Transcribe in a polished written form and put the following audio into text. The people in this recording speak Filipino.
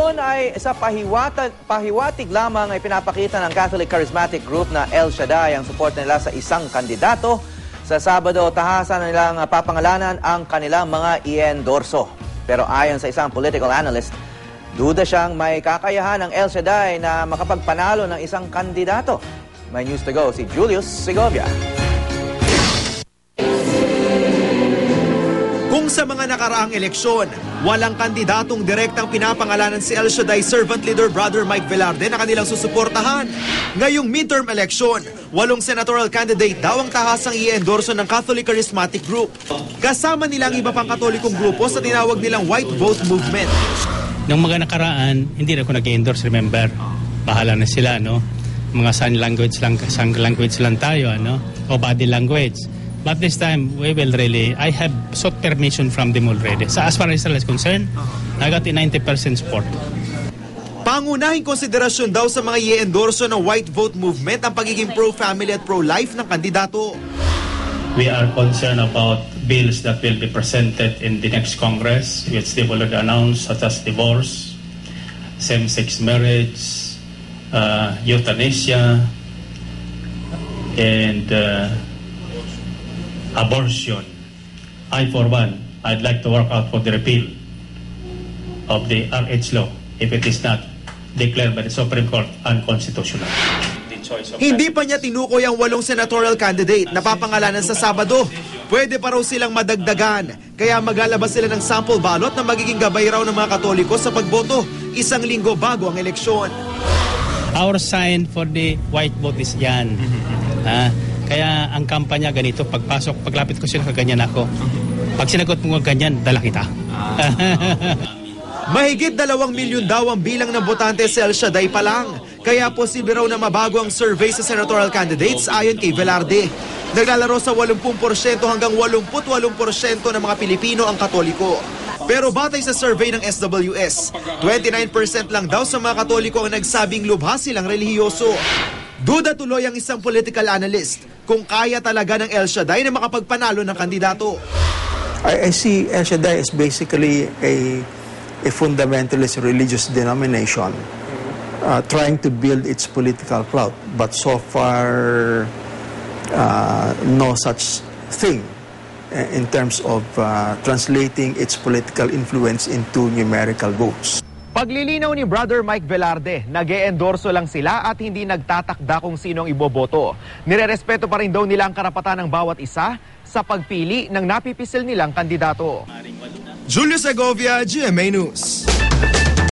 Ngayon ay sa pahiwatig lamang ay pinapakita ng Catholic Charismatic Group na El Shaddai ang suporta nila sa isang kandidato. Sa Sabado, tahasan nilang papangalanan ang kanilang mga i-endorso. Pero ayon sa isang political analyst, duda siyang may kakayahan ng El Shaddai na makapagpanalo ng isang kandidato. May news to go si Julius Segovia. Kung sa mga nakaraang eleksyon, walang kandidatong direktang pinapangalanan si El Shaddai servant leader Brother Mike Velarde na kanilang susuportahan. Ngayong midterm election, 8 senatorial candidate daw ang tahasang i-endorso ng Catholic Charismatic Group. Kasama nilang iba pang katolikong grupo sa tinawag nilang White Vote Movement. Nung mga nakaraan, hindi na ako nag-endorse, remember? Bahala na sila, no? Mga sign language lang tayo, ano? O body language. But this time, we will really, I have sought permission from them already. So as far as Israel is concerned, I got the 90% support. Pangunahing konsiderasyon daw sa mga i-endorso ng White Vote Movement ang pagiging pro-family at pro-life ng kandidato. We are concerned about bills that will be presented in the next Congress, which they will announce, such as divorce, same-sex marriage, euthanasia, and abortion. I, for one, I'd like to work out for the repeal of the RH law if it is not declared by the Supreme Court unconstitutional. Hindi pa niya tinukoy ang 8 senatorial candidate na papangalanan sa Sabado. Pwede pa raw silang madagdagan, kaya maglalabas sila ng sample ballot na magiging gabay raw ng mga Katoliko sa pagboto 1 linggo bago ang eleksyon. Our sign for the white vote is yan. Kaya ang kampanya ganito, paglapit ko sila, kaganyan ako. Pag sinagot mo ganyan, dala kita. Mahigit 2 milyon daw ang bilang ng botante sa El Shaddai pa lang. Kaya posible raw na mabago ang survey sa senatorial candidates ayon kay Velarde. Naglalaro sa 80% hanggang 88% ng mga Pilipino ang Katoliko. Pero batay sa survey ng SWS, 29% lang daw sa mga Katoliko ang nagsabing lubha silang relihiyoso. Duda tuloy ang isang political analyst kung kaya talaga ng El Shaddai na makapagpanalo ng kandidato. I see El Shaddai as basically a fundamentalist religious denomination trying to build its political clout. But so far, no such thing in terms of translating its political influence into numerical votes. Paglilinaw ni Brother Mike Velarde, nag-e-endorso lang sila at hindi nagtatakda kung sino ang iboboto. Nirerespeto pa rin daw nila ang karapatan ng bawat isa sa pagpili ng napipisil nilang kandidato. Julius Segovia, GMA News.